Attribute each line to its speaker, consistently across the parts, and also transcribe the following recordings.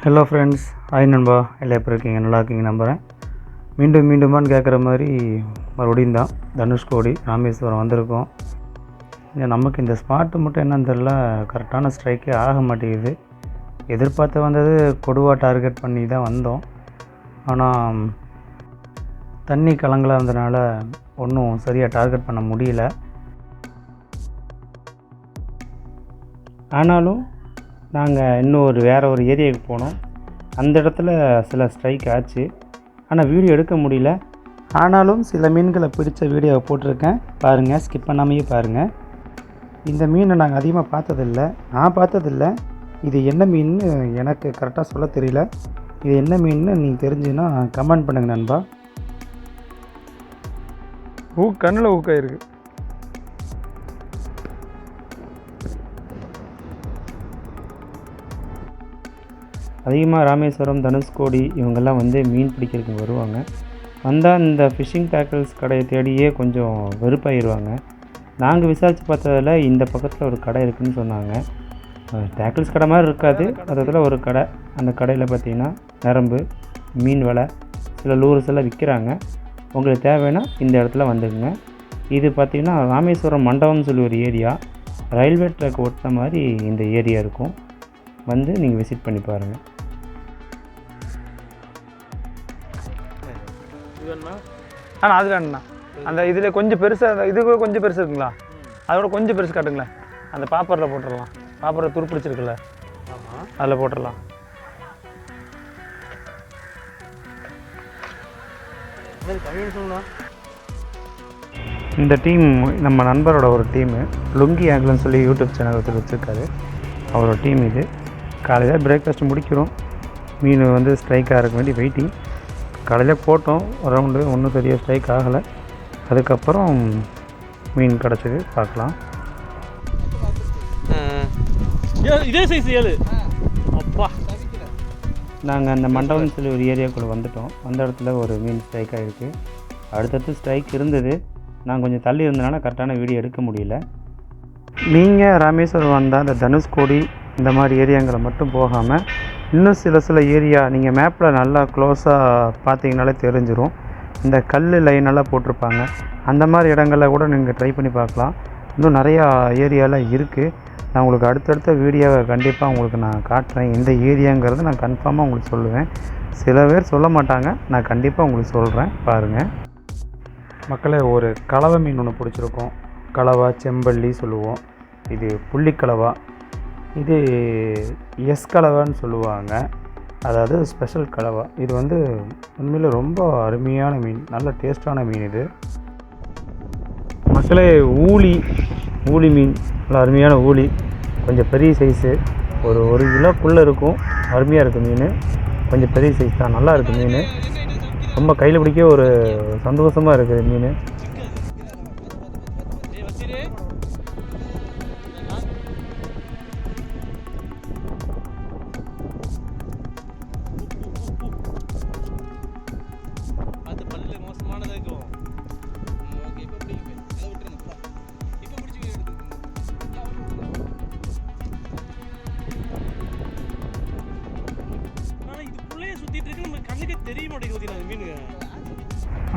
Speaker 1: Hello friends, hi நண்பா, எல்லாம் எப்படி இருக்கீங்க? நல்லா இருக்கீங்க நம்புகிறேன். மீண்டுமான்னு கேட்குற மாதிரி மறுபடியும் தான் தனுஷ்கோடி ராமேஸ்வரம் வந்திருக்கோம். நமக்கு இந்த ஸ்பாட்டு மட்டும் என்னன்னு தெரில, கரெக்டான ஸ்ட்ரைக்கே ஆக மாட்டேங்குது. எதிர்பார்த்து வந்தது கொடுவா டார்கெட் பண்ணி தான் வந்தோம். ஆனால் தண்ணி கலங்களாக இருந்ததுனால ஒன்றும் சரியாக டார்கெட் பண்ண முடியல. ஆனாலும் நாங்கள் இன்னும் வேறு ஒரு ஏரியாவுக்கு போனோம். அந்த இடத்துல சில ஸ்ட்ரைக் ஆச்சு, ஆனால் வீடியோ எடுக்க முடியல. ஆனாலும் சில மீன்களை பிடிச்ச வீடியோவை போட்டிருக்கேன், பாருங்கள், ஸ்கிப் பண்ணாமையே பாருங்கள். இந்த மீனை நாங்கள் அதிகமாக நான் பார்த்ததில்ல. இது என்ன மீன்னு எனக்கு கரெக்டாக சொல்ல தெரியல. இது என்ன மீன்னு நீங்கள் தெரிஞ்சுன்னா கமெண்ட் பண்ணுங்கள் நண்பா. கண்ணில் ஊக்காயிருக்கு. அதிகமாக ராமேஸ்வரம், தனுஷ்கோடி இவங்கெல்லாம் மீன் பிடிக்கிறதுக்கு வருவாங்க. வந்தால் இந்த ஃபிஷ்ஷிங் டேக்கிள்ஸ் கடையை தேடியே கொஞ்சம் வெறுப்பாயிருவாங்க. நாங்கள் விசாரித்து பார்த்ததில் இந்த பக்கத்தில் ஒரு கடை இருக்குதுன்னு சொன்னாங்க. டேக்கிள்ஸ் கடை மாதிரி இருக்காது, அதில் ஒரு கடை. அந்த கடையில் பார்த்திங்கன்னா நரம்பு, மீன் வலை, சில லூர்ஸ் எல்லாம் விற்கிறாங்க. உங்களுக்கு தேவைன்னா இந்த இடத்துல வந்துடுங்க. இது பார்த்திங்கன்னா ராமேஸ்வரம் மண்டபம்னு சொல்லி ஒரு ஏரியா, ரயில்வே ட்ராக் ஒட்டின மாதிரி இந்த ஏரியா இருக்கும். நீங்கள் விசிட் பண்ணி பாருங்கள். அது வேணுண்ணா. அந்த இதில் கொஞ்சம் பெருசாக, இது கூட கொஞ்சம் பெருசு இருக்குங்களா? அதோட கொஞ்சம் பெருசு காட்டுங்களேன். அந்த பாப்பரில் போட்டுடலாம். பாப்பரில் துருப்பிடிச்சிருக்குல்ல, அதில் போட்டுடலாம். இந்த டீம் நம்ம நண்பரோட ஒரு டீமு, லுங்கி ஆங்கிள்னு சொல்லி யூடியூப் சேனல் வச்சுருக்காரு. அவரோட டீம் இது. காலையில் பிரேக்ஃபாஸ்ட் முடிக்கிறோம். மீன் ஸ்ட்ரைக்காக இருக்க வேண்டி வெயிட்டிங். காலையில் போட்டோம் ஒரு ரவுண்டு, ஒன்றும் சரியாக ஸ்ட்ரைக் ஆகலை. அதுக்கப்புறம் மீன் கிடச்சிது, பார்க்கலாம். இதே சைஸ் 7. அப்பா, நாங்கள் அந்த மண்டபம் சொல்லி ஒரு ஏரியாவுக்குள்ளே வந்துட்டோம். அந்த இடத்துல ஒரு மீன் ஸ்ட்ரைக் ஆகிருக்கு. அடுத்தடுத்து ஸ்ட்ரைக் இருந்தது. நான் கொஞ்சம் தள்ளி இருந்தனால கரெக்டான வீடியோ எடுக்க முடியல. நீங்கள் ராமேஸ்வரம் வந்தால் இந்த தனுஷ்கோடி இந்த மாதிரி ஏரியாங்களை மட்டும் போகாமல் இன்னும் சில ஏரியா நீங்கள் மேப்பில் நல்லா க்ளோஸாக பார்த்தீங்கனாலே தெரிஞ்சிடும். இந்த கல் லைனெல்லாம் போட்டிருப்பாங்க, அந்த மாதிரி இடங்களில் கூட நீங்கள் ட்ரை பண்ணி பார்க்கலாம். இன்னும் நிறையா ஏரியாலாம் இருக்குது. நான் உங்களுக்கு அடுத்தடுத்த வீடியோவை கண்டிப்பாக உங்களுக்கு நான் காட்டுறேன். இந்த ஏரியாங்கிறது நான் கன்ஃபார்மாக உங்களுக்கு சொல்லுவேன். சில பேர் சொல்ல மாட்டாங்க, நான் கண்டிப்பாக உங்களுக்கு சொல்கிறேன், பாருங்கள். மக்களே, ஒரு கலவை மீன் ஒன்று பிடிச்சிருக்கோம். கலவா, செம்பள்ளி சொல்லுவோம். இது புள்ளிக்கலவா. இது கலவான்னு சொல்லுவாங்க, அதாவது ஸ்பெஷல் கலவா. இது உண்மையில் ரொம்ப அருமையான மீன், நல்ல டேஸ்டான மீன் இது. மக்களே, ஊளி மீன், நல்ல அருமையான ஊளி. கொஞ்சம் பெரிய சைஸு, ஒரு கிலோக்குள்ளே இருக்கும். அருமையாக இருக்குது மீன். கொஞ்சம் பெரிய சைஸ் தான், நல்லா இருக்குது மீன். ரொம்ப கையில் பிடிக்க ஒரு சந்தோஷமாக இருக்குது மீன்.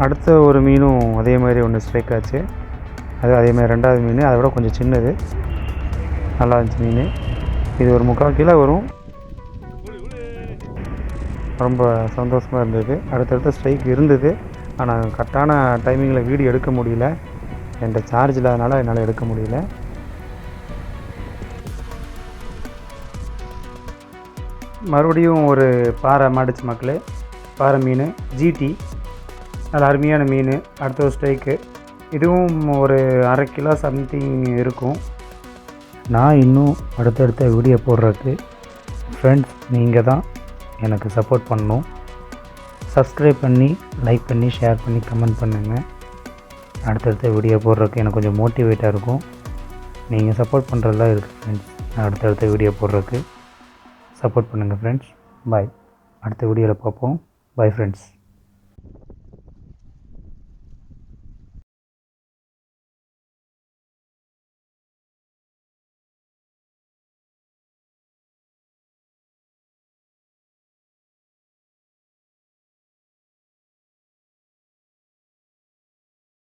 Speaker 1: அடுத்த ஒரு மீனும் அதே மாதிரி ஒன்று ஸ்ட்ரைக் ஆச்சு. அதே மாதிரி ரெண்டாவது மீன், அதை விட கொஞ்சம் சின்னது, நல்லா இருந்துச்சு மீன். இது ஒரு 3/4 கிலோ வரும். ரொம்ப சந்தோஷமாக இருந்தது. அடுத்தடுத்த ஸ்ட்ரைக் இருந்தது, ஆனால் கரெக்டான டைமிங்கில் வீடியோ எடுக்க முடியல. என்கிட்ட சார்ஜ் இல்லாதனால என்னால் எடுக்க முடியல. மறுபடியும் ஒரு பாறை மாட்டுச்சு மக்களே. பாறை மீன் ஜிடி, நல்ல அருமையான மீன். அடுத்த ஒரு ஸ்ட்ரைக்கு, இதுவும் ஒரு 1/2 கிலோ சம்திங் இருக்கும். நான் இன்னும் அடுத்தடுத்த வீடியோ போடுறதுக்கு ஃப்ரெண்ட்ஸ் நீங்கள் தான் எனக்கு சப்போர்ட் பண்ணணும். சப்ஸ்கிரைப் பண்ணி, லைக் பண்ணி, ஷேர் பண்ணி, கமெண்ட் பண்ணுங்கள். அடுத்தடுத்த வீடியோ போடுறதுக்கு எனக்கு கொஞ்சம் மோட்டிவேட்டாக இருக்கும். நீங்கள் சப்போர்ட் பண்ணுறதெல்லாம் இருக்குது ஃப்ரெண்ட்ஸ். நான் அடுத்தடுத்த வீடியோ போடுறதுக்கு சப்போர்ட் பண்ணுங்கள் ஃப்ரெண்ட்ஸ். பாய். அடுத்த வீடியோவில் பார்ப்போம். Bye friends.